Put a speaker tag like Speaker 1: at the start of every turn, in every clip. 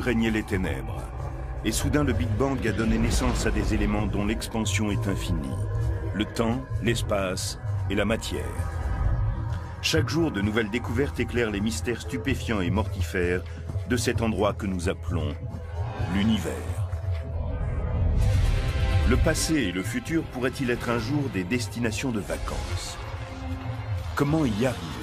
Speaker 1: régnaient les ténèbres. Et soudain, le Big Bang a donné naissance à des éléments dont l'expansion est infinie. Le temps, l'espace et la matière. Chaque jour, de nouvelles découvertes éclairent les mystères stupéfiants et mortifères de cet endroit que nous appelons l'univers. Le passé et le futur pourraient-ils être un jour des destinations de vacances? Comment y arriver?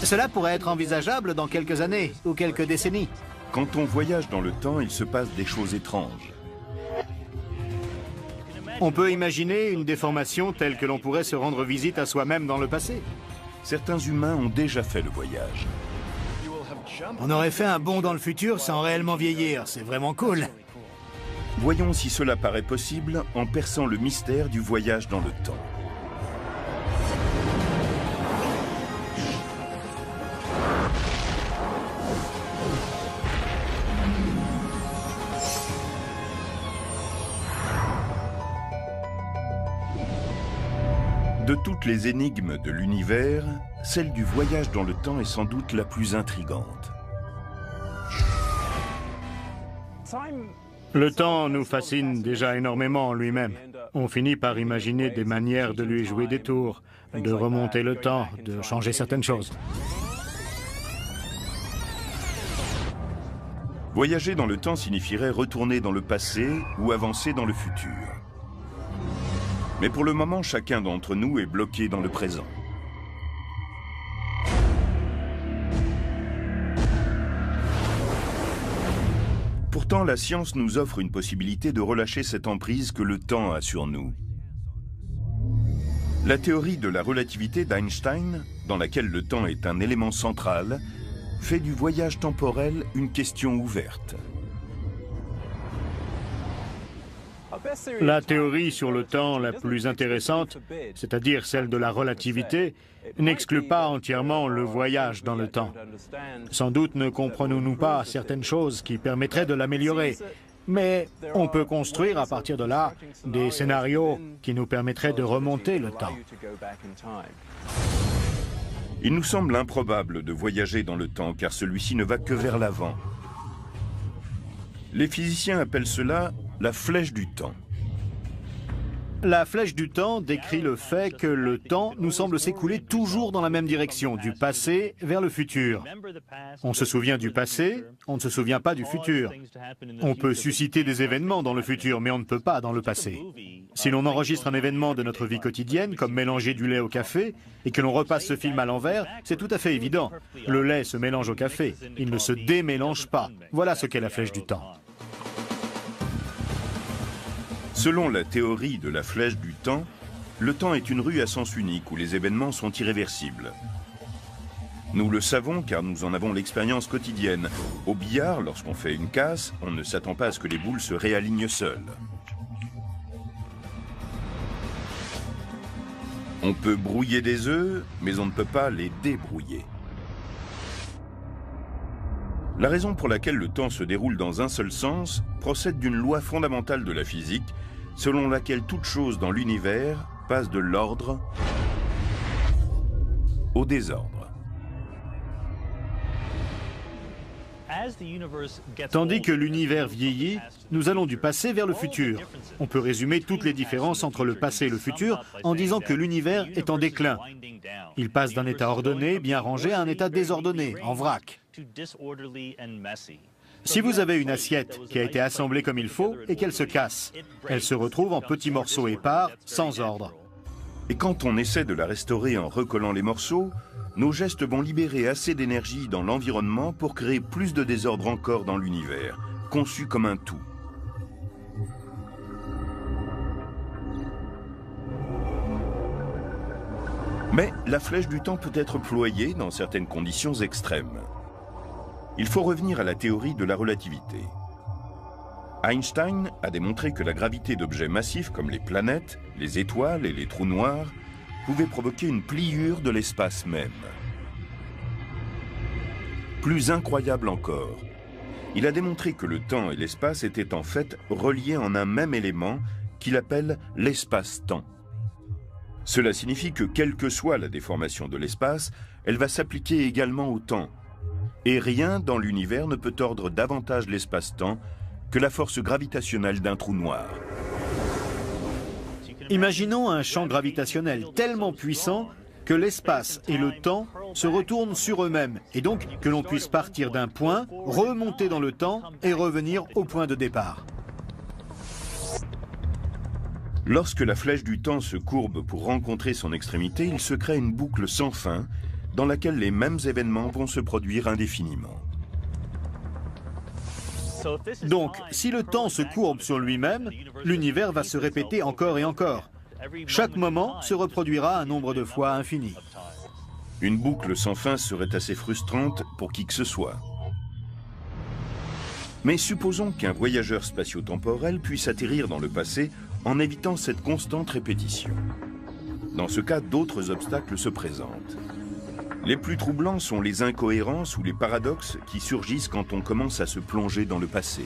Speaker 2: Cela pourrait être envisageable dans quelques années ou quelques décennies.
Speaker 1: Quand on voyage dans le temps, il se passe des choses étranges.
Speaker 2: On peut imaginer une déformation telle que l'on pourrait se rendre visite à soi-même dans le passé.
Speaker 1: Certains humains ont déjà fait le voyage.
Speaker 2: On aurait fait un bond dans le futur sans réellement vieillir, c'est vraiment cool.
Speaker 1: Voyons si cela paraît possible en perçant le mystère du voyage dans le temps. De toutes les énigmes de l'univers, celle du voyage dans le temps est sans doute la plus intrigante.
Speaker 2: Le temps nous fascine déjà énormément en lui-même. On finit par imaginer des manières de lui jouer des tours, de remonter le temps, de changer certaines choses.
Speaker 1: Voyager dans le temps signifierait retourner dans le passé ou avancer dans le futur. Mais pour le moment, chacun d'entre nous est bloqué dans le présent. Pourtant, la science nous offre une possibilité de relâcher cette emprise que le temps a sur nous. La théorie de la relativité d'Einstein, dans laquelle le temps est un élément central, fait du voyage temporel une question ouverte.
Speaker 2: La théorie sur le temps la plus intéressante, c'est-à-dire celle de la relativité, n'exclut pas entièrement le voyage dans le temps. Sans doute ne comprenons-nous pas certaines choses qui permettraient de l'améliorer, mais on peut construire à partir de là des scénarios qui nous permettraient de remonter le temps.
Speaker 1: Il nous semble improbable de voyager dans le temps car celui-ci ne va que vers l'avant. Les physiciens appellent cela la flèche du temps.
Speaker 2: La flèche du temps décrit le fait que le temps nous semble s'écouler toujours dans la même direction, du passé vers le futur. On se souvient du passé, on ne se souvient pas du futur. On peut susciter des événements dans le futur, mais on ne peut pas dans le passé. Si l'on enregistre un événement de notre vie quotidienne, comme mélanger du lait au café, et que l'on repasse ce film à l'envers, c'est tout à fait évident. Le lait se mélange au café, il ne se démélange pas. Voilà ce qu'est la flèche du temps.
Speaker 1: Selon la théorie de la flèche du temps, le temps est une rue à sens unique où les événements sont irréversibles. Nous le savons car nous en avons l'expérience quotidienne. Au billard, lorsqu'on fait une casse, on ne s'attend pas à ce que les boules se réalignent seules. On peut brouiller des œufs, mais on ne peut pas les débrouiller. La raison pour laquelle le temps se déroule dans un seul sens procède d'une loi fondamentale de la physique, selon laquelle toute chose dans l'univers passe de l'ordre au désordre.
Speaker 2: Tandis que l'univers vieillit, nous allons du passé vers le futur. On peut résumer toutes les différences entre le passé et le futur en disant que l'univers est en déclin. Il passe d'un état ordonné, bien rangé, à un état désordonné, en vrac. Si vous avez une assiette qui a été assemblée comme il faut et qu'elle se casse, elle se retrouve en petits morceaux épars, sans ordre.
Speaker 1: Et quand on essaie de la restaurer en recollant les morceaux, nos gestes vont libérer assez d'énergie dans l'environnement pour créer plus de désordre encore dans l'univers, conçu comme un tout. Mais la flèche du temps peut être ployée dans certaines conditions extrêmes. Il faut revenir à la théorie de la relativité. Einstein a démontré que la gravité d'objets massifs comme les planètes, les étoiles et les trous noirs pouvait provoquer une pliure de l'espace même. Plus incroyable encore, il a démontré que le temps et l'espace étaient en fait reliés en un même élément qu'il appelle l'espace-temps. Cela signifie que quelle que soit la déformation de l'espace, elle va s'appliquer également au temps. Et rien dans l'univers ne peut tordre davantage l'espace-temps que la force gravitationnelle d'un trou noir.
Speaker 2: Imaginons un champ gravitationnel tellement puissant que l'espace et le temps se retournent sur eux-mêmes, et donc que l'on puisse partir d'un point, remonter dans le temps et revenir au point de départ.
Speaker 1: Lorsque la flèche du temps se courbe pour rencontrer son extrémité, il se crée une boucle sans fin dans laquelle les mêmes événements vont se produire indéfiniment.
Speaker 2: Donc, si le temps se courbe sur lui-même, l'univers va se répéter encore et encore. Chaque moment se reproduira un nombre de fois infini.
Speaker 1: Une boucle sans fin serait assez frustrante pour qui que ce soit. Mais supposons qu'un voyageur spatio-temporel puisse atterrir dans le passé en évitant cette constante répétition. Dans ce cas, d'autres obstacles se présentent. Les plus troublants sont les incohérences ou les paradoxes qui surgissent quand on commence à se plonger dans le passé.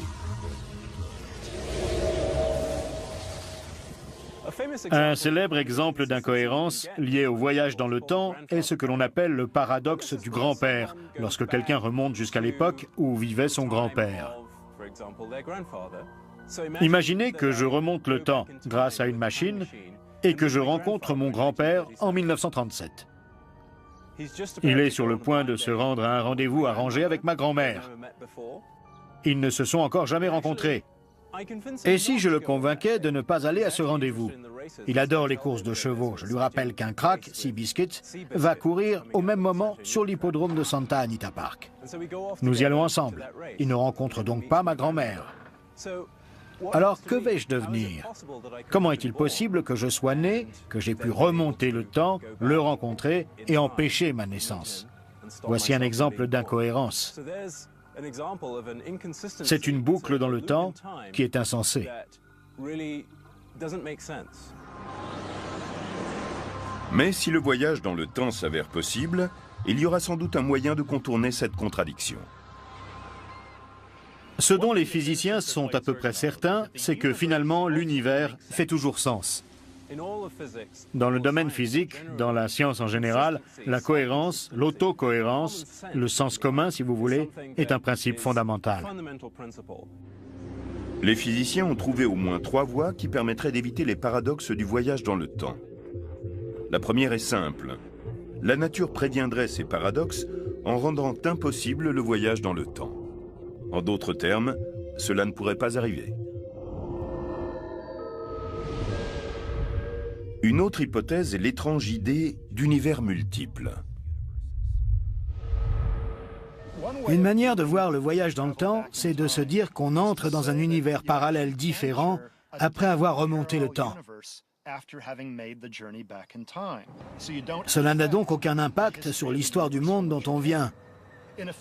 Speaker 2: Un célèbre exemple d'incohérence lié au voyage dans le temps est ce que l'on appelle le paradoxe du grand-père, lorsque quelqu'un remonte jusqu'à l'époque où vivait son grand-père. Imaginez que je remonte le temps grâce à une machine et que je rencontre mon grand-père en 1937. Il est sur le point de se rendre à un rendez-vous arrangé avec ma grand-mère. Ils ne se sont encore jamais rencontrés. Et si je le convainquais de ne pas aller à ce rendez-vous? Il adore les courses de chevaux. Je lui rappelle qu'un crack, Seabiscuit, va courir au même moment sur l'hippodrome de Santa Anita Park. Nous y allons ensemble. Il ne rencontre donc pas ma grand-mère. Alors que vais-je devenir? Comment est-il possible que je sois né, que j'ai pu remonter le temps, le rencontrer et empêcher ma naissance? Voici un exemple d'incohérence. C'est une boucle dans le temps qui est insensée.
Speaker 1: Mais si le voyage dans le temps s'avère possible, il y aura sans doute un moyen de contourner cette contradiction.
Speaker 2: Ce dont les physiciens sont à peu près certains, c'est que finalement l'univers fait toujours sens. Dans le domaine physique, dans la science en général, la cohérence, l'autocohérence, le sens commun si vous voulez, est un principe fondamental.
Speaker 1: Les physiciens ont trouvé au moins 3 voies qui permettraient d'éviter les paradoxes du voyage dans le temps. La première est simple. La nature préviendrait ces paradoxes en rendant impossible le voyage dans le temps. En d'autres termes, cela ne pourrait pas arriver. Une autre hypothèse est l'étrange idée d'univers multiples.
Speaker 3: Une manière de voir le voyage dans le temps, c'est de se dire qu'on entre dans un univers parallèle différent après avoir remonté le temps. Cela n'a donc aucun impact sur l'histoire du monde dont on vient.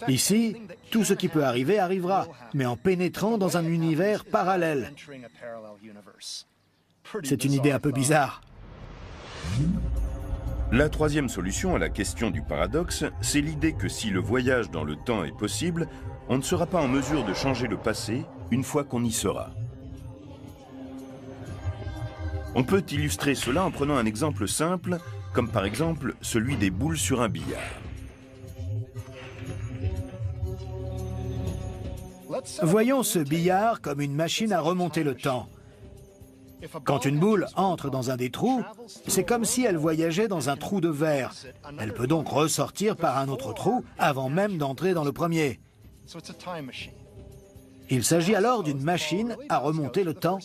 Speaker 3: Ici, tout ce qui peut arriver arrivera, mais en pénétrant dans un univers parallèle. C'est une idée un peu bizarre.
Speaker 1: La troisième solution à la question du paradoxe, c'est l'idée que si le voyage dans le temps est possible, on ne sera pas en mesure de changer le passé une fois qu'on y sera. On peut illustrer cela en prenant un exemple simple, comme par exemple celui des boules sur un billard.
Speaker 3: Voyons ce billard comme une machine à remonter le temps. Quand une boule entre dans un des trous, c'est comme si elle voyageait dans un trou de verre. Elle peut donc ressortir par un autre trou avant même d'entrer dans le premier. Il s'agit alors d'une machine à remonter le temps.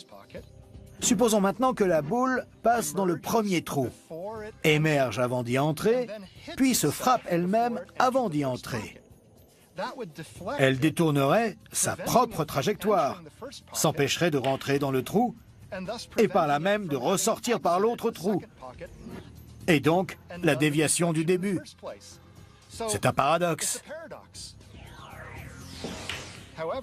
Speaker 3: Supposons maintenant que la boule passe dans le premier trou, émerge avant d'y entrer, puis se frappe elle-même avant d'y entrer. Elle détournerait sa propre trajectoire, s'empêcherait de rentrer dans le trou et par là même de ressortir par l'autre trou. Et donc, la déviation du début. C'est un paradoxe.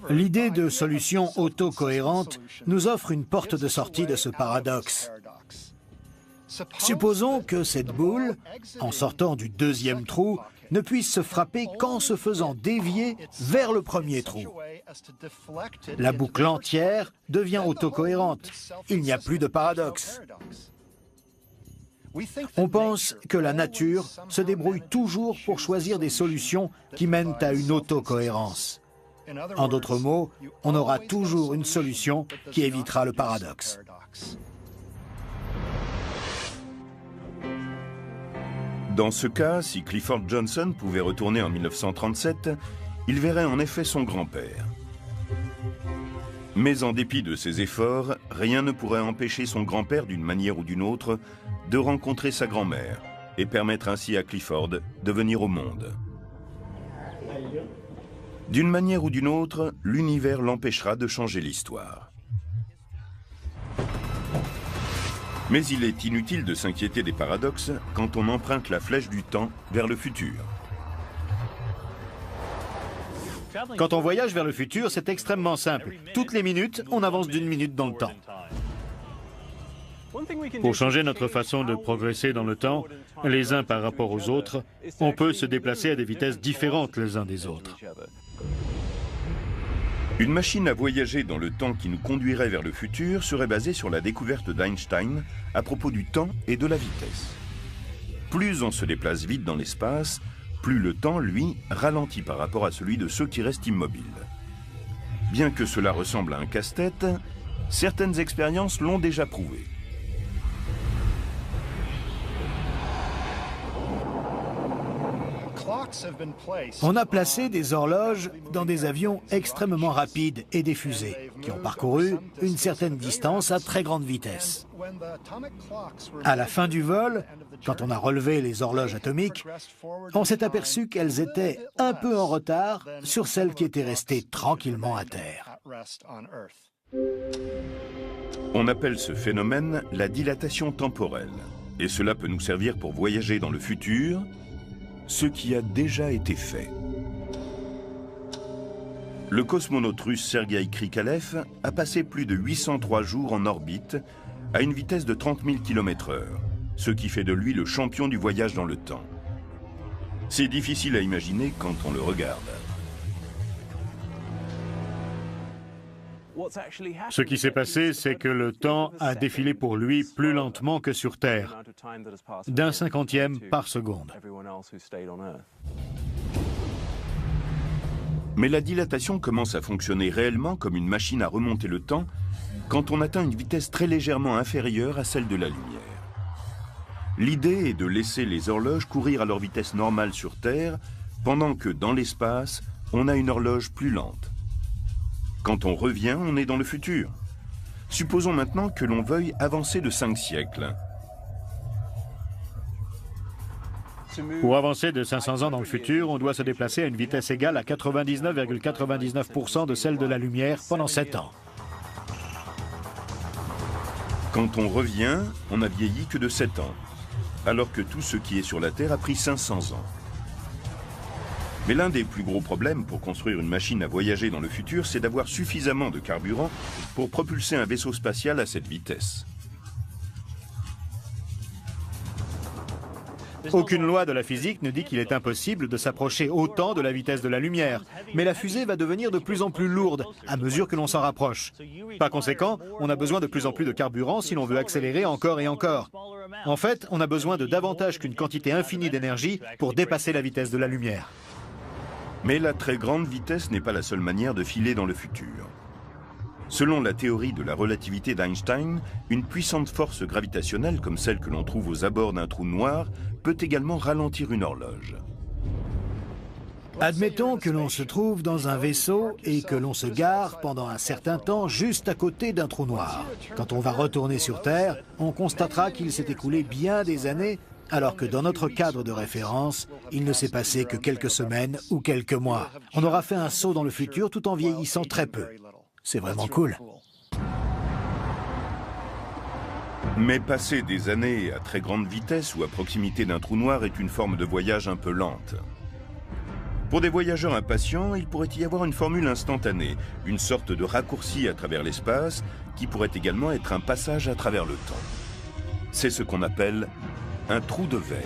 Speaker 3: L'idée de solution autocohérente nous offre une porte de sortie de ce paradoxe. Supposons que cette boule, en sortant du deuxième trou, ne puisse se frapper qu'en se faisant dévier vers le premier trou. La boucle entière devient autocohérente. Il n'y a plus de paradoxe. On pense que la nature se débrouille toujours pour choisir des solutions qui mènent à une autocohérence. En d'autres mots, on aura toujours une solution qui évitera le paradoxe.
Speaker 1: Dans ce cas, si Clifford Johnson pouvait retourner en 1937, il verrait en effet son grand-père. Mais en dépit de ses efforts, rien ne pourrait empêcher son grand-père, d'une manière ou d'une autre, de rencontrer sa grand-mère et permettre ainsi à Clifford de venir au monde. D'une manière ou d'une autre, l'univers l'empêchera de changer l'histoire. Mais il est inutile de s'inquiéter des paradoxes quand on emprunte la flèche du temps vers le futur.
Speaker 2: Quand on voyage vers le futur, c'est extrêmement simple. Toutes les minutes, on avance d'une minute dans le temps. Pour changer notre façon de progresser dans le temps, les uns par rapport aux autres, on peut se déplacer à des vitesses différentes les uns des autres.
Speaker 1: Une machine à voyager dans le temps qui nous conduirait vers le futur serait basée sur la découverte d'Einstein à propos du temps et de la vitesse. Plus on se déplace vite dans l'espace, plus le temps, lui, ralentit par rapport à celui de ceux qui restent immobiles. Bien que cela ressemble à un casse-tête, certaines expériences l'ont déjà prouvé.
Speaker 3: On a placé des horloges dans des avions extrêmement rapides et des fusées qui ont parcouru une certaine distance à très grande vitesse. À la fin du vol, quand on a relevé les horloges atomiques, on s'est aperçu qu'elles étaient un peu en retard sur celles qui étaient restées tranquillement à terre.
Speaker 1: On appelle ce phénomène la dilatation temporelle, et cela peut nous servir pour voyager dans le futur, ce qui a déjà été fait. Le cosmonaute russe Sergueï Krikalev a passé plus de 803 jours en orbite à une vitesse de 30 000 km/h, ce qui fait de lui le champion du voyage dans le temps. C'est difficile à imaginer quand on le regarde.
Speaker 2: Ce qui s'est passé, c'est que le temps a défilé pour lui plus lentement que sur Terre, d'un 50e par seconde.
Speaker 1: Mais la dilatation commence à fonctionner réellement comme une machine à remonter le temps quand on atteint une vitesse très légèrement inférieure à celle de la lumière. L'idée est de laisser les horloges courir à leur vitesse normale sur Terre, pendant que dans l'espace, on a une horloge plus lente. Quand on revient, on est dans le futur. Supposons maintenant que l'on veuille avancer de 5 siècles.
Speaker 2: Pour avancer de 500 ans dans le futur, on doit se déplacer à une vitesse égale à 99,99% de celle de la lumière pendant 7 ans.
Speaker 1: Quand on revient, on n'a vieilli que de 7 ans, alors que tout ce qui est sur la Terre a pris 500 ans. Mais l'un des plus gros problèmes pour construire une machine à voyager dans le futur, c'est d'avoir suffisamment de carburant pour propulser un vaisseau spatial à cette vitesse.
Speaker 2: Aucune loi de la physique ne dit qu'il est impossible de s'approcher autant de la vitesse de la lumière. Mais la fusée va devenir de plus en plus lourde à mesure que l'on s'en rapproche. Par conséquent, on a besoin de plus en plus de carburant si l'on veut accélérer encore et encore. En fait, on a besoin de davantage qu'une quantité infinie d'énergie pour dépasser la vitesse de la lumière.
Speaker 1: Mais la très grande vitesse n'est pas la seule manière de filer dans le futur. Selon la théorie de la relativité d'Einstein, une puissante force gravitationnelle comme celle que l'on trouve aux abords d'un trou noir peut également ralentir une horloge.
Speaker 3: Admettons que l'on se trouve dans un vaisseau et que l'on se gare pendant un certain temps juste à côté d'un trou noir. Quand on va retourner sur Terre, on constatera qu'il s'est écoulé bien des années, alors que dans notre cadre de référence, il ne s'est passé que quelques semaines ou quelques mois. On aura fait un saut dans le futur tout en vieillissant très peu. C'est vraiment cool.
Speaker 1: Mais passer des années à très grande vitesse ou à proximité d'un trou noir est une forme de voyage un peu lente. Pour des voyageurs impatients, il pourrait y avoir une formule instantanée, une sorte de raccourci à travers l'espace qui pourrait également être un passage à travers le temps. C'est ce qu'on appelle un trou de verre.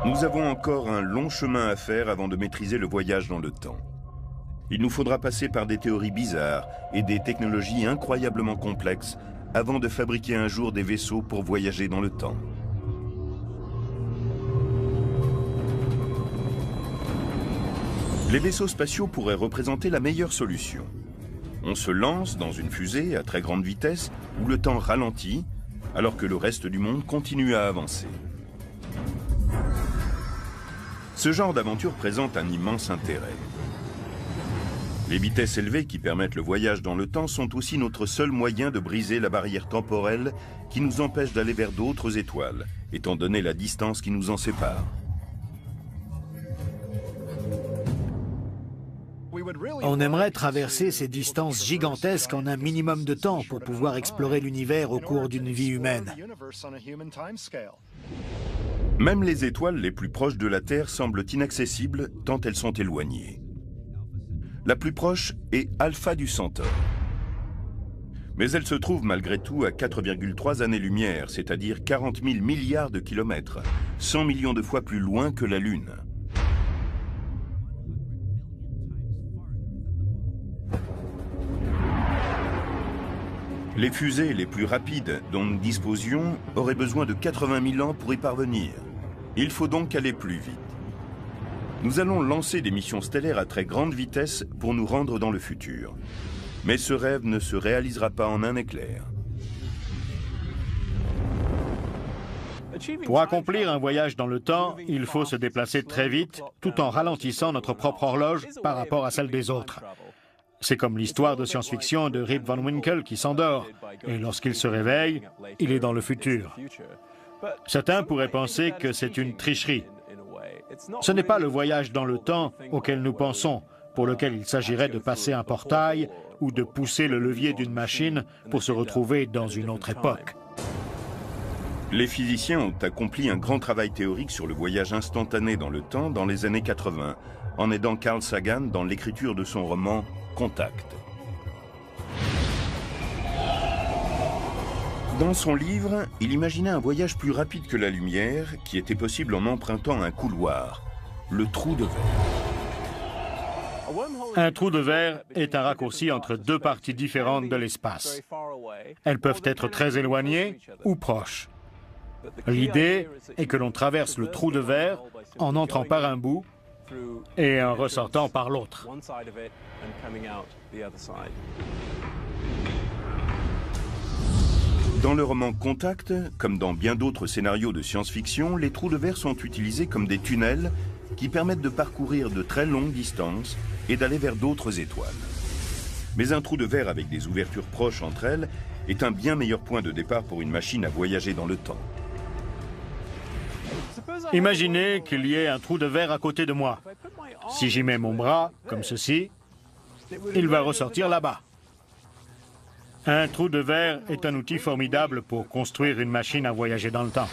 Speaker 1: Nous avons encore un long chemin à faire avant de maîtriser le voyage dans le temps. Il nous faudra passer par des théories bizarres et des technologies incroyablement complexes avant de fabriquer un jour des vaisseaux pour voyager dans le temps. Les vaisseaux spatiaux pourraient représenter la meilleure solution. On se lance dans une fusée à très grande vitesse où le temps ralentit alors que le reste du monde continue à avancer. Ce genre d'aventure présente un immense intérêt. Les vitesses élevées qui permettent le voyage dans le temps sont aussi notre seul moyen de briser la barrière temporelle qui nous empêche d'aller vers d'autres étoiles, étant donné la distance qui nous en sépare.
Speaker 3: On aimerait traverser ces distances gigantesques en un minimum de temps pour pouvoir explorer l'univers au cours d'une vie humaine.
Speaker 1: Même les étoiles les plus proches de la Terre semblent inaccessibles tant elles sont éloignées. La plus proche est Alpha du Centaure. Mais elle se trouve malgré tout à 4,3 années-lumière, c'est-à-dire 40 000 milliards de kilomètres, 100 millions de fois plus loin que la Lune. Les fusées les plus rapides dont nous disposions auraient besoin de 80 000 ans pour y parvenir. Il faut donc aller plus vite. Nous allons lancer des missions stellaires à très grande vitesse pour nous rendre dans le futur. Mais ce rêve ne se réalisera pas en un éclair.
Speaker 2: Pour accomplir un voyage dans le temps, il faut se déplacer très vite, tout en ralentissant notre propre horloge par rapport à celle des autres. C'est comme l'histoire de science-fiction de Rip Van Winkle qui s'endort, et lorsqu'il se réveille, il est dans le futur. Certains pourraient penser que c'est une tricherie. Ce n'est pas le voyage dans le temps auquel nous pensons, pour lequel il s'agirait de passer un portail ou de pousser le levier d'une machine pour se retrouver dans une autre époque.
Speaker 1: Les physiciens ont accompli un grand travail théorique sur le voyage instantané dans le temps dans les années 80, en aidant Carl Sagan dans l'écriture de son roman Contact. Dans son livre, il imaginait un voyage plus rapide que la lumière qui était possible en empruntant un couloir, le trou de verre.
Speaker 2: Un trou de verre est un raccourci entre deux parties différentes de l'espace. Elles peuvent être très éloignées ou proches. L'idée est que l'on traverse le trou de verre en entrant par un bout et en ressortant par l'autre.
Speaker 1: Dans le roman Contact, comme dans bien d'autres scénarios de science-fiction, les trous de verre sont utilisés comme des tunnels qui permettent de parcourir de très longues distances et d'aller vers d'autres étoiles. Mais un trou de verre avec des ouvertures proches entre elles est un bien meilleur point de départ pour une machine à voyager dans le temps.
Speaker 2: Imaginez qu'il y ait un trou de verre à côté de moi. Si j'y mets mon bras, comme ceci, il va ressortir là-bas. Un trou de verre est un outil formidable pour construire une machine à voyager dans le temps.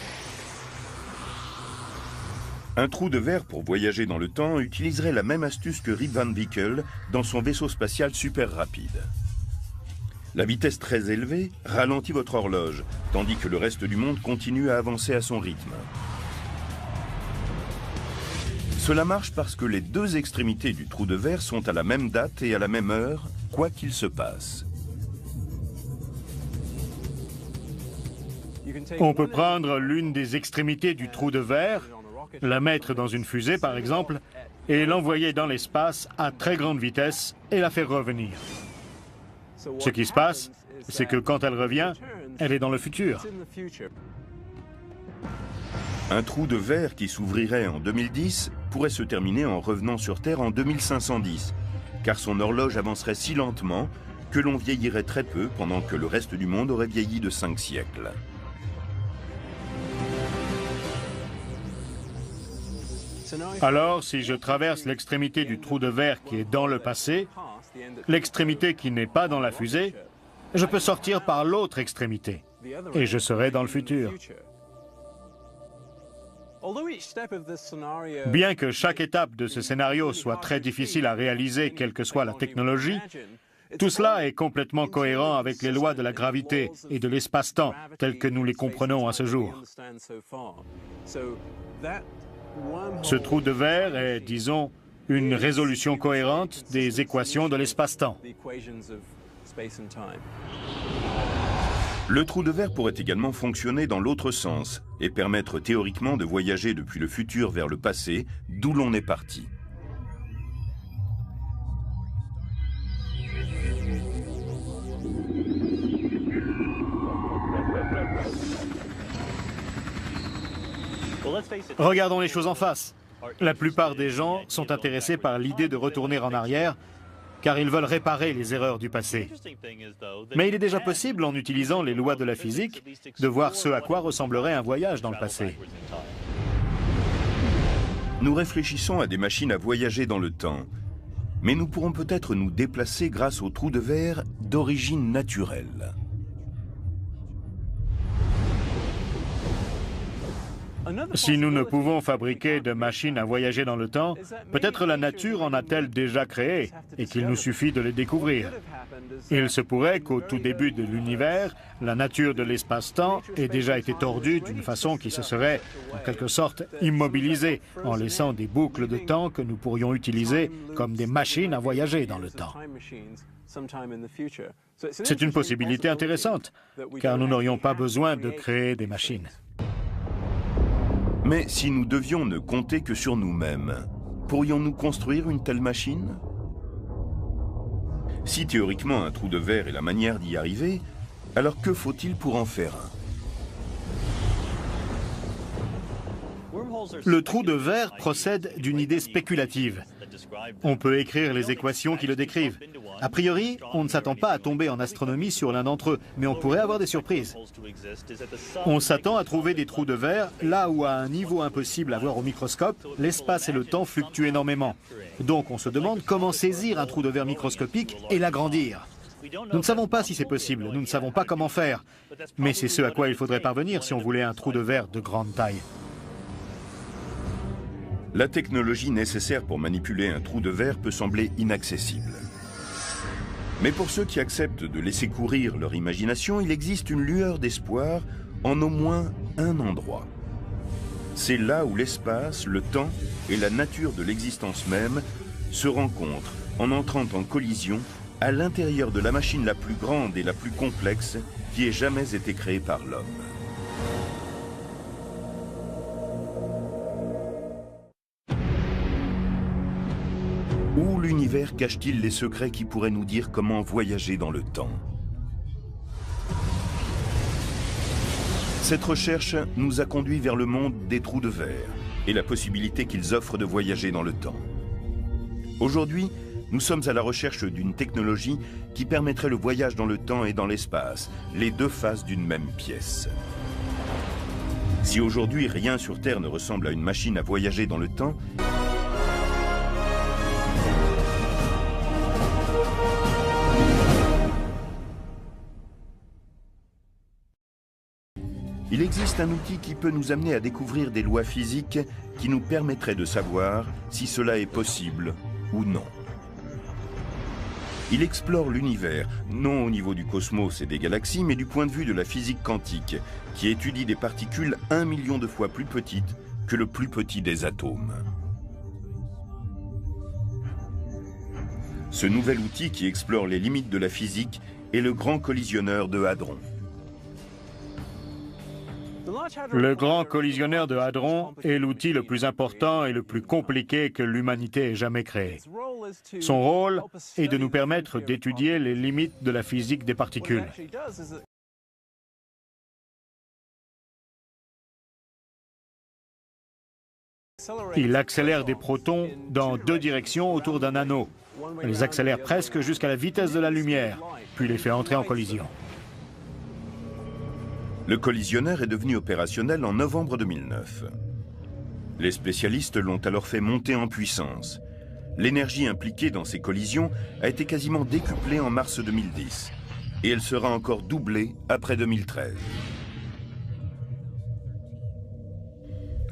Speaker 1: Un trou de verre pour voyager dans le temps utiliserait la même astuce que Rip Van Winkle dans son vaisseau spatial super rapide. La vitesse très élevée ralentit votre horloge, tandis que le reste du monde continue à avancer à son rythme. Cela marche parce que les deux extrémités du trou de verre sont à la même date et à la même heure, quoi qu'il se passe.
Speaker 2: On peut prendre l'une des extrémités du trou de verre, la mettre dans une fusée par exemple, et l'envoyer dans l'espace à très grande vitesse et la faire revenir. Ce qui se passe, c'est que quand elle revient, elle est dans le futur.
Speaker 1: Un trou de verre qui s'ouvrirait en 2010 pourrait se terminer en revenant sur Terre en 2510, car son horloge avancerait si lentement que l'on vieillirait très peu pendant que le reste du monde aurait vieilli de 5 siècles.
Speaker 2: Alors, si je traverse l'extrémité du trou de verre qui est dans le passé, l'extrémité qui n'est pas dans la fusée, je peux sortir par l'autre extrémité et je serai dans le futur. Bien que chaque étape de ce scénario soit très difficile à réaliser, quelle que soit la technologie, tout cela est complètement cohérent avec les lois de la gravité et de l'espace-temps telles que nous les comprenons à ce jour. Ce trou de verre est, disons, une résolution cohérente des équations de l'espace-temps.
Speaker 1: Le trou de verre pourrait également fonctionner dans l'autre sens et permettre théoriquement de voyager depuis le futur vers le passé, d'où l'on est parti.
Speaker 2: Regardons les choses en face. La plupart des gens sont intéressés par l'idée de retourner en arrière, car ils veulent réparer les erreurs du passé. Mais il est déjà possible, en utilisant les lois de la physique, de voir ce à quoi ressemblerait un voyage dans le passé.
Speaker 1: Nous réfléchissons à des machines à voyager dans le temps, mais nous pourrons peut-être nous déplacer grâce aux trous de verre d'origine naturelle.
Speaker 2: Si nous ne pouvons fabriquer de machines à voyager dans le temps, peut-être la nature en a-t-elle déjà créé et qu'il nous suffit de les découvrir. Il se pourrait qu'au tout début de l'univers, la nature de l'espace-temps ait déjà été tordue d'une façon qui se serait, en quelque sorte, immobilisée, en laissant des boucles de temps que nous pourrions utiliser comme des machines à voyager dans le temps. C'est une possibilité intéressante, car nous n'aurions pas besoin de créer des machines.
Speaker 1: Mais si nous devions ne compter que sur nous-mêmes, pourrions-nous construire une telle machine? Si théoriquement un trou de verre est la manière d'y arriver, alors que faut-il pour en faire un?
Speaker 2: Le trou de verre procède d'une idée spéculative. On peut écrire les équations qui le décrivent. A priori, on ne s'attend pas à tomber en astronomie sur l'un d'entre eux, mais on pourrait avoir des surprises. On s'attend à trouver des trous de verre là où, à un niveau impossible à voir au microscope, l'espace et le temps fluctuent énormément. Donc on se demande comment saisir un trou de verre microscopique et l'agrandir. Nous ne savons pas si c'est possible, nous ne savons pas comment faire, mais c'est ce à quoi il faudrait parvenir si on voulait un trou de verre de grande taille.
Speaker 1: La technologie nécessaire pour manipuler un trou de verre peut sembler inaccessible. Mais pour ceux qui acceptent de laisser courir leur imagination, il existe une lueur d'espoir en au moins un endroit. C'est là où l'espace, le temps et la nature de l'existence même se rencontrent en entrant en collision à l'intérieur de la machine la plus grande et la plus complexe qui ait jamais été créée par l'homme. Où l'univers cache-t-il les secrets qui pourraient nous dire comment voyager dans le temps? Cette recherche nous a conduit vers le monde des trous de verre et la possibilité qu'ils offrent de voyager dans le temps. Aujourd'hui, nous sommes à la recherche d'une technologie qui permettrait le voyage dans le temps et dans l'espace, les deux faces d'une même pièce. Si aujourd'hui rien sur Terre ne ressemble à une machine à voyager dans le temps, il existe un outil qui peut nous amener à découvrir des lois physiques qui nous permettraient de savoir si cela est possible ou non. Il explore l'univers, non au niveau du cosmos et des galaxies, mais du point de vue de la physique quantique, qui étudie des particules 1 million de fois plus petites que le plus petit des atomes. Ce nouvel outil qui explore les limites de la physique est le Grand Collisionneur de Hadron.
Speaker 2: Le Grand Collisionneur de Hadron est l'outil le plus important et le plus compliqué que l'humanité ait jamais créé. Son rôle est de nous permettre d'étudier les limites de la physique des particules. Il accélère des protons dans deux directions autour d'un anneau. Il les accélère presque jusqu'à la vitesse de la lumière, puis les fait entrer en collision.
Speaker 1: Le collisionneur est devenu opérationnel en novembre 2009. Les spécialistes l'ont alors fait monter en puissance. L'énergie impliquée dans ces collisions a été quasiment décuplée en mars 2010 et elle sera encore doublée après 2013.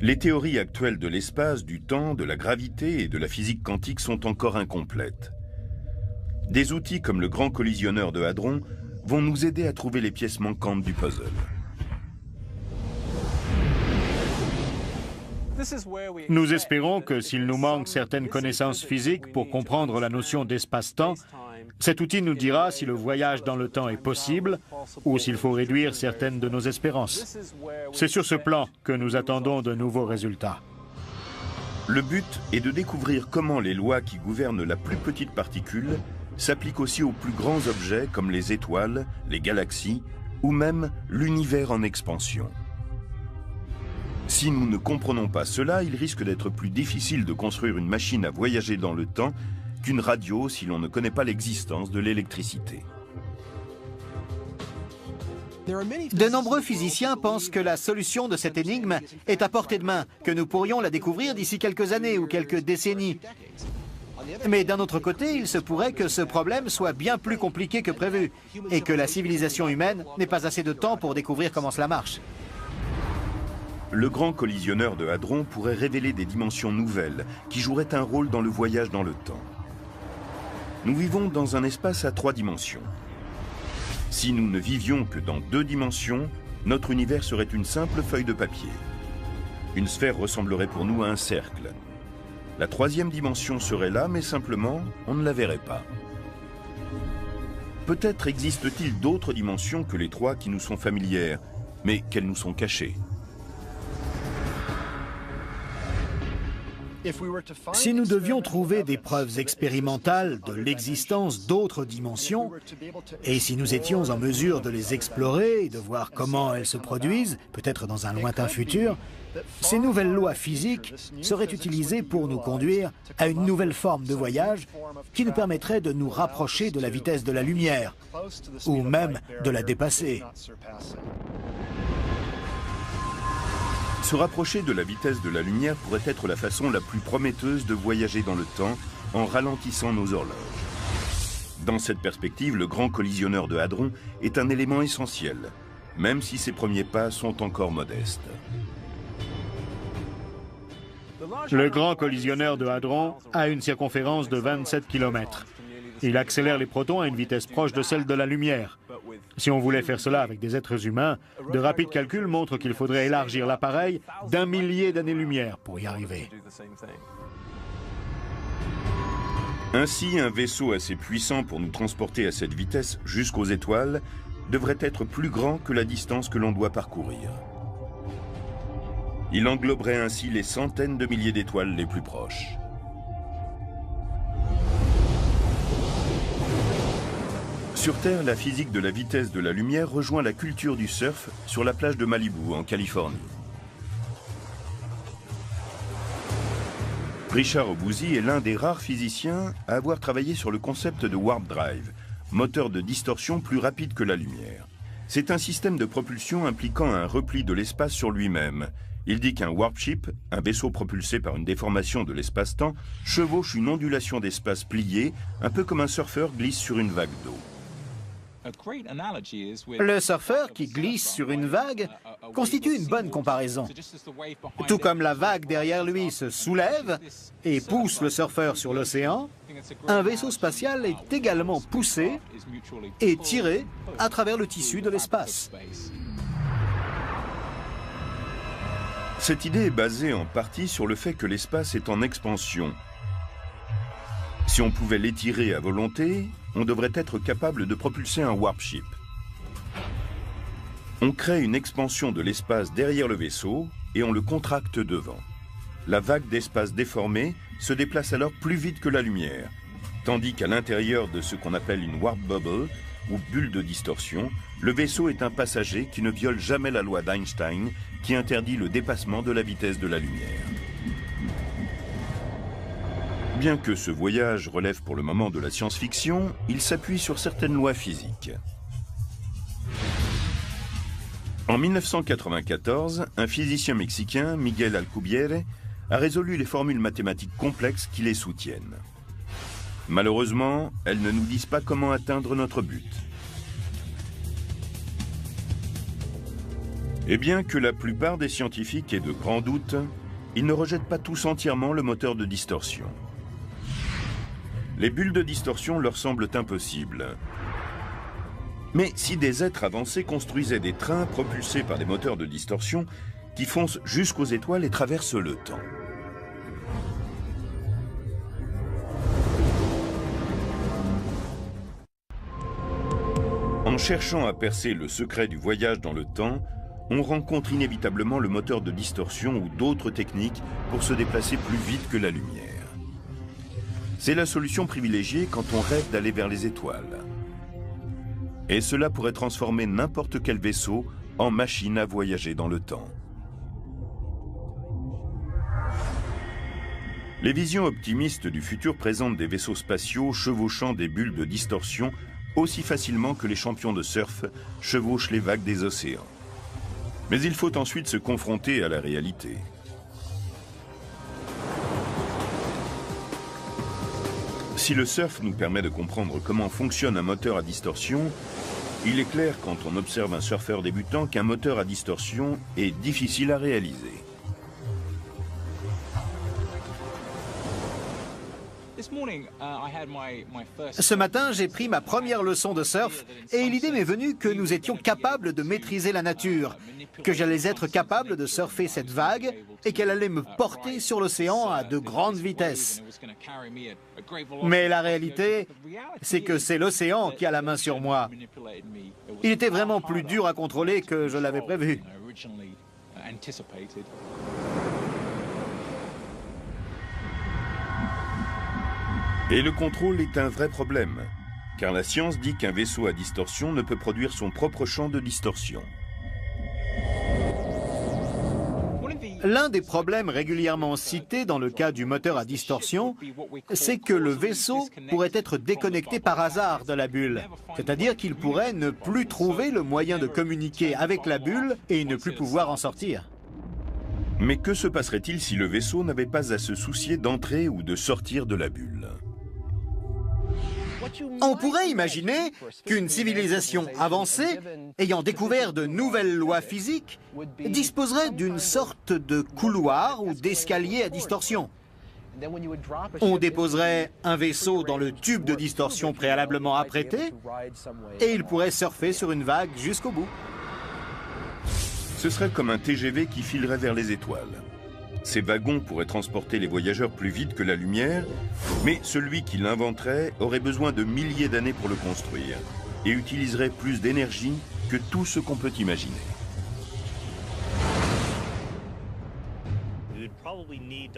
Speaker 1: Les théories actuelles de l'espace, du temps, de la gravité et de la physique quantique sont encore incomplètes. Des outils comme le Grand Collisionneur de Hadron vont nous aider à trouver les pièces manquantes du puzzle.
Speaker 2: Nous espérons que s'il nous manque certaines connaissances physiques pour comprendre la notion d'espace-temps, cet outil nous dira si le voyage dans le temps est possible ou s'il faut réduire certaines de nos espérances. C'est sur ce plan que nous attendons de nouveaux résultats.
Speaker 1: Le but est de découvrir comment les lois qui gouvernent la plus petite particule s'appliquent aussi aux plus grands objets comme les étoiles, les galaxies ou même l'univers en expansion. Si nous ne comprenons pas cela, il risque d'être plus difficile de construire une machine à voyager dans le temps qu'une radio si l'on ne connaît pas l'existence de l'électricité.
Speaker 3: De nombreux physiciens pensent que la solution de cette énigme est à portée de main, que nous pourrions la découvrir d'ici quelques années ou quelques décennies. Mais d'un autre côté, il se pourrait que ce problème soit bien plus compliqué que prévu et que la civilisation humaine n'ait pas assez de temps pour découvrir comment cela marche.
Speaker 1: Le grand collisionneur de Hadron pourrait révéler des dimensions nouvelles qui joueraient un rôle dans le voyage dans le temps. Nous vivons dans un espace à 3 dimensions. Si nous ne vivions que dans 2 dimensions, notre univers serait une simple feuille de papier. Une sphère ressemblerait pour nous à un cercle. La 3e dimension serait là, mais simplement, on ne la verrait pas. Peut-être existe-t-il d'autres dimensions que les 3 qui nous sont familières, mais qu'elles nous sont cachées.
Speaker 3: Si nous devions trouver des preuves expérimentales de l'existence d'autres dimensions, et si nous étions en mesure de les explorer et de voir comment elles se produisent, peut-être dans un lointain futur, ces nouvelles lois physiques seraient utilisées pour nous conduire à une nouvelle forme de voyage qui nous permettrait de nous rapprocher de la vitesse de la lumière, ou même de la dépasser.
Speaker 1: Se rapprocher de la vitesse de la lumière pourrait être la façon la plus prometteuse de voyager dans le temps en ralentissant nos horloges. Dans cette perspective, le grand collisionneur de Hadron est un élément essentiel, même si ses premiers pas sont encore modestes.
Speaker 2: Le grand collisionneur de Hadron a une circonférence de 27 km. Il accélère les protons à une vitesse proche de celle de la lumière. Si on voulait faire cela avec des êtres humains, de rapides calculs montrent qu'il faudrait élargir l'appareil d'1 millier d'années-lumière pour y arriver.
Speaker 1: Ainsi, un vaisseau assez puissant pour nous transporter à cette vitesse jusqu'aux étoiles devrait être plus grand que la distance que l'on doit parcourir. Il engloberait ainsi les centaines de milliers d'étoiles les plus proches. Sur Terre, la physique de la vitesse de la lumière rejoint la culture du surf sur la plage de Malibu, en Californie. Richard Obousy est l'un des rares physiciens à avoir travaillé sur le concept de warp drive, moteur de distorsion plus rapide que la lumière. C'est un système de propulsion impliquant un repli de l'espace sur lui-même. Il dit qu'un warp ship, un vaisseau propulsé par une déformation de l'espace-temps, chevauche une ondulation d'espace pliée, un peu comme un surfeur glisse sur une vague d'eau.
Speaker 3: Le surfeur qui glisse sur une vague constitue une bonne comparaison. Tout comme la vague derrière lui se soulève et pousse le surfeur sur l'océan, un vaisseau spatial est également poussé et tiré à travers le tissu de l'espace.
Speaker 1: Cette idée est basée en partie sur le fait que l'espace est en expansion. Si on pouvait l'étirer à volonté, on devrait être capable de propulser un warp ship. On crée une expansion de l'espace derrière le vaisseau et on le contracte devant. La vague d'espace déformée se déplace alors plus vite que la lumière, tandis qu'à l'intérieur de ce qu'on appelle une warp bubble, ou bulle de distorsion, le vaisseau est un passager qui ne viole jamais la loi d'Einstein, qui interdit le dépassement de la vitesse de la lumière. Bien que ce voyage relève pour le moment de la science-fiction, il s'appuie sur certaines lois physiques. En 1994, un physicien mexicain, Miguel Alcubierre, a résolu les formules mathématiques complexes qui les soutiennent. Malheureusement, elles ne nous disent pas comment atteindre notre but. Et bien que la plupart des scientifiques aient de grands doutes, ils ne rejettent pas tous entièrement le moteur de distorsion. Les bulles de distorsion leur semblent impossibles. Mais si des êtres avancés construisaient des trains propulsés par des moteurs de distorsion, qui fonce jusqu'aux étoiles et traverse le temps. En cherchant à percer le secret du voyage dans le temps, on rencontre inévitablement le moteur de distorsion ou d'autres techniques pour se déplacer plus vite que la lumière. C'est la solution privilégiée quand on rêve d'aller vers les étoiles. Et cela pourrait transformer n'importe quel vaisseau en machine à voyager dans le temps. Les visions optimistes du futur présentent des vaisseaux spatiaux chevauchant des bulles de distorsion aussi facilement que les champions de surf chevauchent les vagues des océans. Mais il faut ensuite se confronter à la réalité. Si le surf nous permet de comprendre comment fonctionne un moteur à distorsion, il est clair quand on observe un surfeur débutant qu'un moteur à distorsion est difficile à réaliser.
Speaker 3: Ce matin, j'ai pris ma première leçon de surf et l'idée m'est venue que nous étions capables de maîtriser la nature, que j'allais être capable de surfer cette vague et qu'elle allait me porter sur l'océan à de grandes vitesses. Mais la réalité, c'est que c'est l'océan qui a la main sur moi. Il était vraiment plus dur à contrôler que je l'avais prévu.
Speaker 1: Et le contrôle est un vrai problème, car la science dit qu'un vaisseau à distorsion ne peut produire son propre champ de distorsion.
Speaker 2: L'un des problèmes régulièrement cités dans le cas du moteur à distorsion, c'est que le vaisseau pourrait être déconnecté par hasard de la bulle. C'est-à-dire qu'il pourrait ne plus trouver le moyen de communiquer avec la bulle et ne plus pouvoir en sortir.
Speaker 1: Mais que se passerait-il si le vaisseau n'avait pas à se soucier d'entrer ou de sortir de la bulle ?
Speaker 2: On pourrait imaginer qu'une civilisation avancée, ayant découvert de nouvelles lois physiques, disposerait d'une sorte de couloir ou d'escalier à distorsion. On déposerait un vaisseau dans le tube de distorsion préalablement apprêté et il pourrait surfer sur une vague jusqu'au bout.
Speaker 1: Ce serait comme un TGV qui filerait vers les étoiles. Ces wagons pourraient transporter les voyageurs plus vite que la lumière, mais celui qui l'inventerait aurait besoin de milliers d'années pour le construire et utiliserait plus d'énergie que tout ce qu'on peut imaginer.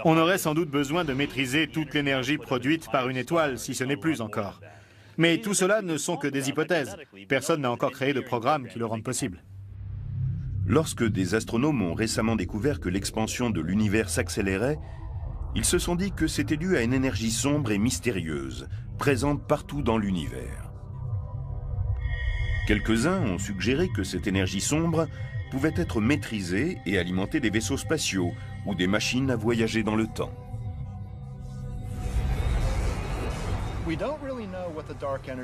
Speaker 2: On aurait sans doute besoin de maîtriser toute l'énergie produite par une étoile, si ce n'est plus encore. Mais tout cela ne sont que des hypothèses. Personne n'a encore créé de programme qui le rende possible.
Speaker 1: Lorsque des astronomes ont récemment découvert que l'expansion de l'univers s'accélérait, ils se sont dit que c'était dû à une énergie sombre et mystérieuse, présente partout dans l'univers. Quelques-uns ont suggéré que cette énergie sombre pouvait être maîtrisée et alimenter des vaisseaux spatiaux ou des machines à voyager dans le temps.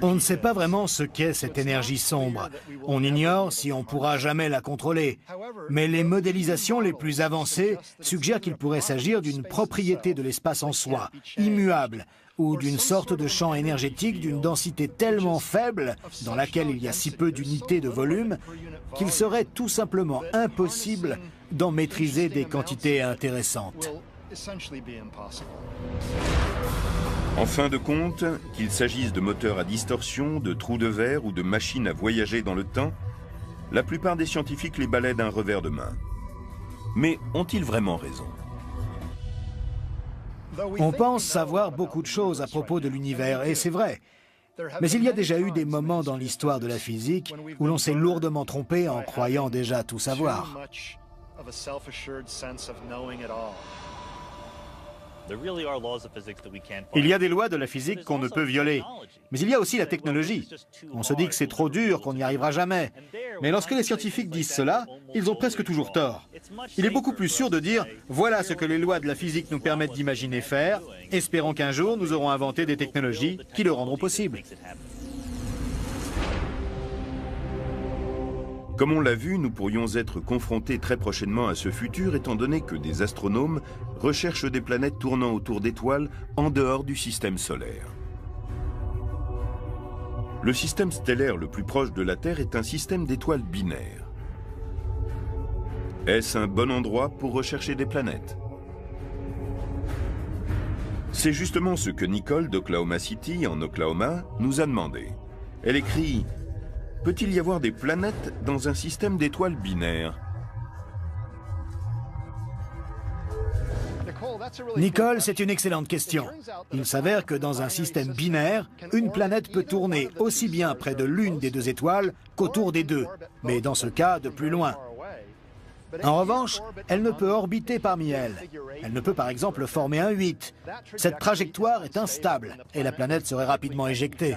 Speaker 3: On ne sait pas vraiment ce qu'est cette énergie sombre. On ignore si on pourra jamais la contrôler. Mais les modélisations les plus avancées suggèrent qu'il pourrait s'agir d'une propriété de l'espace en soi, immuable, ou d'une sorte de champ énergétique d'une densité tellement faible, dans laquelle il y a si peu d'unités de volume, qu'il serait tout simplement impossible d'en maîtriser des quantités intéressantes.
Speaker 1: En fin de compte, qu'il s'agisse de moteurs à distorsion, de trous de verre ou de machines à voyager dans le temps, la plupart des scientifiques les balaient d'un revers de main. Mais ont-ils vraiment raison ?
Speaker 3: On pense savoir beaucoup de choses à propos de l'univers, et c'est vrai. Mais il y a déjà eu des moments dans l'histoire de la physique où l'on s'est lourdement trompé en croyant déjà tout savoir.
Speaker 2: Il y a des lois de la physique qu'on ne peut violer. Mais il y a aussi la technologie. On se dit que c'est trop dur, qu'on n'y arrivera jamais. Mais lorsque les scientifiques disent cela, ils ont presque toujours tort. Il est beaucoup plus sûr de dire « Voilà ce que les lois de la physique nous permettent d'imaginer faire. Espérons qu'un jour, nous aurons inventé des technologies qui le rendront possible. »
Speaker 1: Comme on l'a vu, nous pourrions être confrontés très prochainement à ce futur, étant donné que des astronomes recherchent des planètes tournant autour d'étoiles en dehors du système solaire. Le système stellaire le plus proche de la Terre est un système d'étoiles binaires. Est-ce un bon endroit pour rechercher des planètes? C'est justement ce que Nicole d'Oklahoma City, en Oklahoma, nous a demandé. Elle écrit « Peut-il y avoir des planètes dans un système d'étoiles binaires ?»
Speaker 3: Nicole, c'est une excellente question. Il s'avère que dans un système binaire, une planète peut tourner aussi bien près de l'une des deux étoiles qu'autour des deux, mais dans ce cas, de plus loin. En revanche, elle ne peut orbiter parmi elles. Elle ne peut par exemple former un 8. Cette trajectoire est instable et la planète serait rapidement éjectée.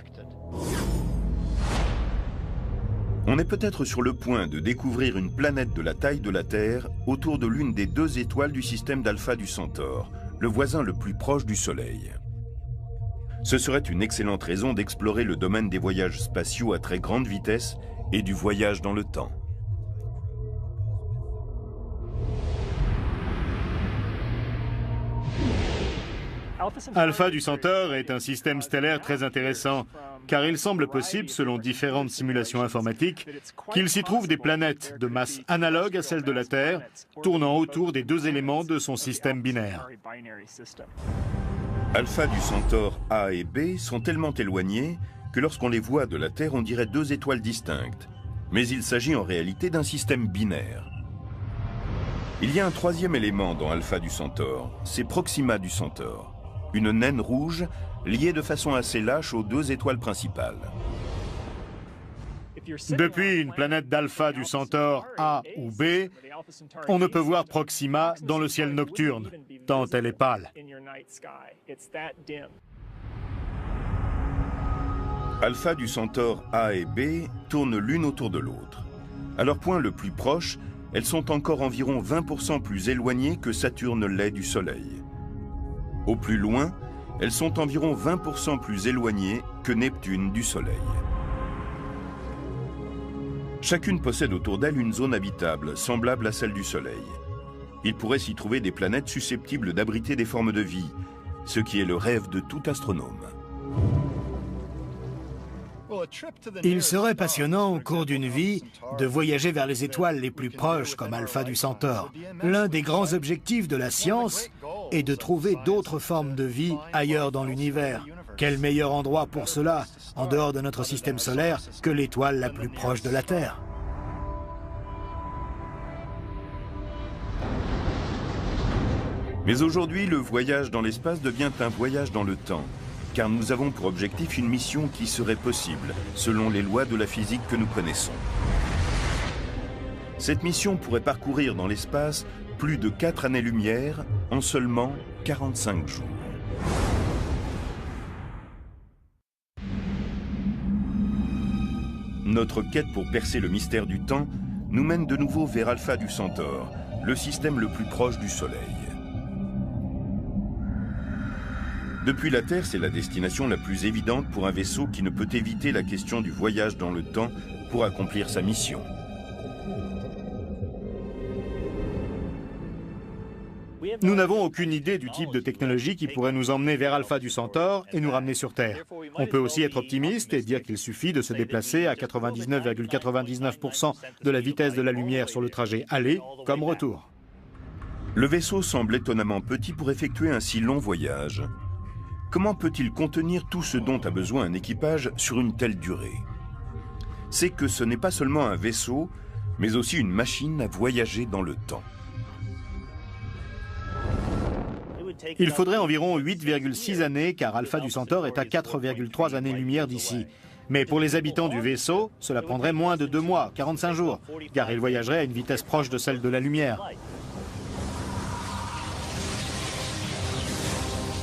Speaker 1: On est peut-être sur le point de découvrir une planète de la taille de la Terre autour de l'une des deux étoiles du système d'Alpha du Centaure, le voisin le plus proche du Soleil. Ce serait une excellente raison d'explorer le domaine des voyages spatiaux à très grande vitesse et du voyage dans le temps.
Speaker 2: Alpha du Centaure est un système stellaire très intéressant, car il semble possible, selon différentes simulations informatiques, qu'il s'y trouve des planètes de masse analogue à celle de la Terre, tournant autour des deux éléments de son système binaire.
Speaker 1: Alpha du Centaure A et B sont tellement éloignés que lorsqu'on les voit de la Terre, on dirait deux étoiles distinctes. Mais il s'agit en réalité d'un système binaire. Il y a un troisième élément dans Alpha du Centaure, c'est Proxima du Centaure, une naine rouge liée de façon assez lâche aux deux étoiles principales.
Speaker 2: Depuis une planète d'Alpha du Centaure A ou B, on ne peut voir Proxima dans le ciel nocturne, tant elle est pâle.
Speaker 1: Alpha du Centaure A et B tournent l'une autour de l'autre. À leur point le plus proche, elles sont encore environ 20% plus éloignées que Saturne l'est du Soleil. Au plus loin, elles sont environ 20% plus éloignées que Neptune du Soleil. Chacune possède autour d'elle une zone habitable, semblable à celle du Soleil. Il pourrait s'y trouver des planètes susceptibles d'abriter des formes de vie, ce qui est le rêve de tout astronome.
Speaker 3: Il serait passionnant au cours d'une vie de voyager vers les étoiles les plus proches comme Alpha du Centaure. L'un des grands objectifs de la science est de trouver d'autres formes de vie ailleurs dans l'univers. Quel meilleur endroit pour cela, en dehors de notre système solaire, que l'étoile la plus proche de la Terre?
Speaker 1: Mais aujourd'hui, le voyage dans l'espace devient un voyage dans le temps, car nous avons pour objectif une mission qui serait possible, selon les lois de la physique que nous connaissons. Cette mission pourrait parcourir dans l'espace plus de 4 années-lumière en seulement 45 jours. Notre quête pour percer le mystère du temps nous mène de nouveau vers Alpha du Centaure, le système le plus proche du Soleil. Depuis la Terre, c'est la destination la plus évidente pour un vaisseau qui ne peut éviter la question du voyage dans le temps pour accomplir sa mission.
Speaker 2: Nous n'avons aucune idée du type de technologie qui pourrait nous emmener vers Alpha du Centaure et nous ramener sur Terre. On peut aussi être optimiste et dire qu'il suffit de se déplacer à 99,99% de la vitesse de la lumière sur le trajet aller comme retour.
Speaker 1: Le vaisseau semble étonnamment petit pour effectuer un si long voyage. Comment peut-il contenir tout ce dont a besoin un équipage sur une telle durée? C'est que ce n'est pas seulement un vaisseau, mais aussi une machine à voyager dans le temps.
Speaker 2: Il faudrait environ 8,6 années car Alpha du Centaure est à 4,3 années-lumière d'ici. Mais pour les habitants du vaisseau, cela prendrait moins de 2 mois, 45 jours, car ils voyageraient à une vitesse proche de celle de la lumière.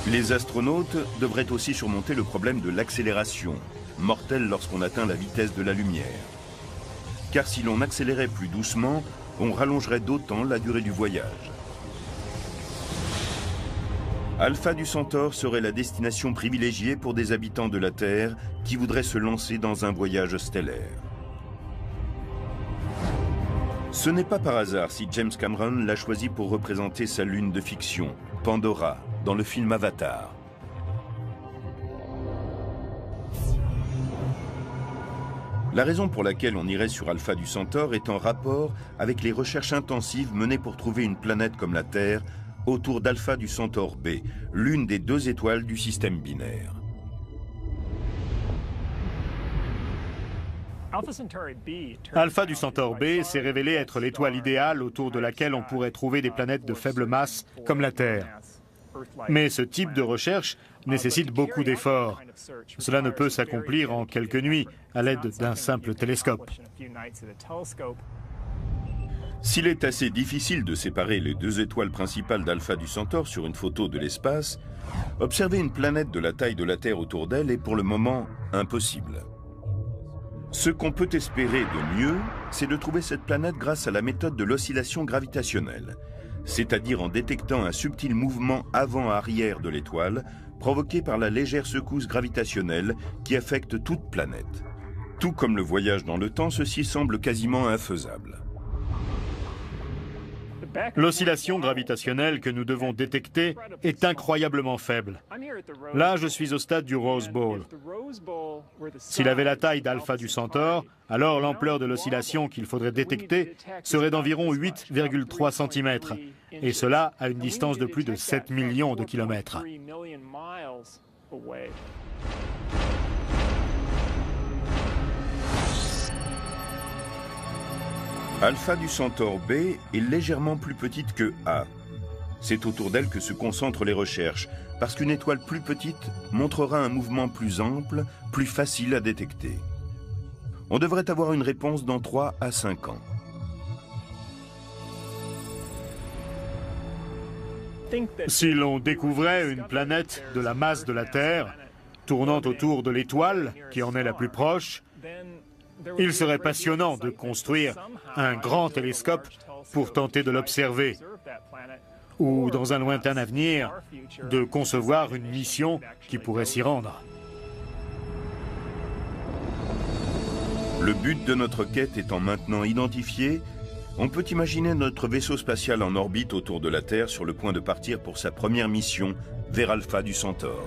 Speaker 1: Les astronautes devraient aussi surmonter le problème de l'accélération, mortel lorsqu'on atteint la vitesse de la lumière. Car si l'on accélérait plus doucement, on rallongerait d'autant la durée du voyage. Alpha du Centaure serait la destination privilégiée pour des habitants de la Terre qui voudraient se lancer dans un voyage stellaire. Ce n'est pas par hasard si James Cameron l'a choisi pour représenter sa lune de fiction, Pandora, dans le film Avatar. La raison pour laquelle on irait sur Alpha du Centaure est en rapport avec les recherches intensives menées pour trouver une planète comme la Terre autour d'Alpha du Centaure B, l'une des 2 étoiles du système binaire.
Speaker 2: Alpha du Centaure B s'est révélé être l'étoile idéale autour de laquelle on pourrait trouver des planètes de faible masse comme la Terre. Mais ce type de recherche nécessite beaucoup d'efforts. Cela ne peut s'accomplir en quelques nuits à l'aide d'un simple télescope.
Speaker 1: S'il est assez difficile de séparer les 2 étoiles principales d'Alpha du Centaure sur une photo de l'espace, observer une planète de la taille de la Terre autour d'elle est pour le moment impossible. Ce qu'on peut espérer de mieux, c'est de trouver cette planète grâce à la méthode de l'oscillation gravitationnelle, c'est-à-dire en détectant un subtil mouvement avant-arrière de l'étoile provoqué par la légère secousse gravitationnelle qui affecte toute planète. Tout comme le voyage dans le temps, ceci semble quasiment infaisable.
Speaker 2: L'oscillation gravitationnelle que nous devons détecter est incroyablement faible. Là, je suis au stade du Rose Bowl. S'il avait la taille d'Alpha du Centaure, alors l'ampleur de l'oscillation qu'il faudrait détecter serait d'environ 8,3 cm, et cela à une distance de plus de 7 millions de kilomètres.
Speaker 1: Alpha du Centaure B est légèrement plus petite que A. C'est autour d'elle que se concentrent les recherches, parce qu'une étoile plus petite montrera un mouvement plus ample, plus facile à détecter. On devrait avoir une réponse dans 3 à 5 ans.
Speaker 2: Si l'on découvrait une planète de la masse de la Terre, tournant autour de l'étoile qui en est la plus proche, il serait passionnant de construire un grand télescope pour tenter de l'observer, ou dans un lointain avenir, de concevoir une mission qui pourrait s'y rendre.
Speaker 1: Le but de notre quête étant maintenant identifié, on peut imaginer notre vaisseau spatial en orbite autour de la Terre sur le point de partir pour sa première mission vers Alpha du Centaure.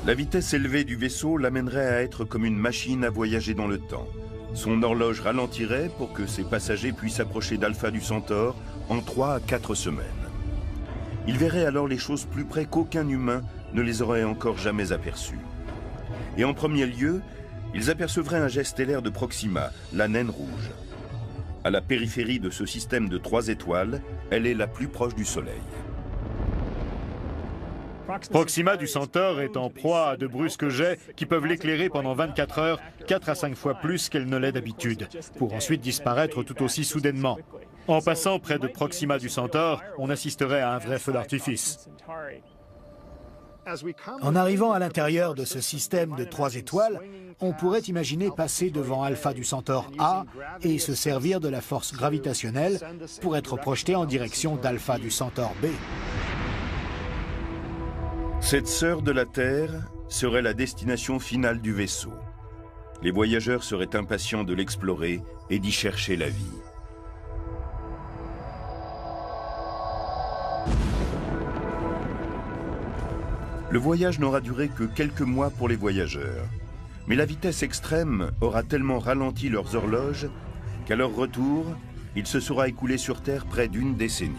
Speaker 1: La vitesse élevée du vaisseau l'amènerait à être comme une machine à voyager dans le temps. Son horloge ralentirait pour que ses passagers puissent approcher d'Alpha du Centaure en 3 à 4 semaines. Ils verraient alors les choses plus près qu'aucun humain ne les aurait encore jamais aperçues. Et en premier lieu, ils apercevraient un jet stellaire de Proxima, la naine rouge. À la périphérie de ce système de 3 étoiles, elle est la plus proche du Soleil.
Speaker 2: Proxima du Centaure est en proie à de brusques jets qui peuvent l'éclairer pendant 24 heures, 4 à 5 fois plus qu'elle ne l'est d'habitude, pour ensuite disparaître tout aussi soudainement. En passant près de Proxima du Centaure, on assisterait à un vrai feu d'artifice.
Speaker 3: En arrivant à l'intérieur de ce système de 3 étoiles, on pourrait imaginer passer devant Alpha du Centaure A et se servir de la force gravitationnelle pour être projeté en direction d'Alpha du Centaure B.
Speaker 1: Cette sœur de la Terre serait la destination finale du vaisseau. Les voyageurs seraient impatients de l'explorer et d'y chercher la vie. Le voyage n'aura duré que quelques mois pour les voyageurs. Mais la vitesse extrême aura tellement ralenti leurs horloges qu'à leur retour, il se sera écoulé sur Terre près d'1 décennie.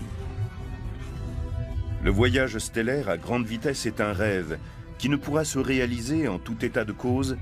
Speaker 1: Le voyage stellaire à grande vitesse est un rêve qui ne pourra se réaliser en tout état de cause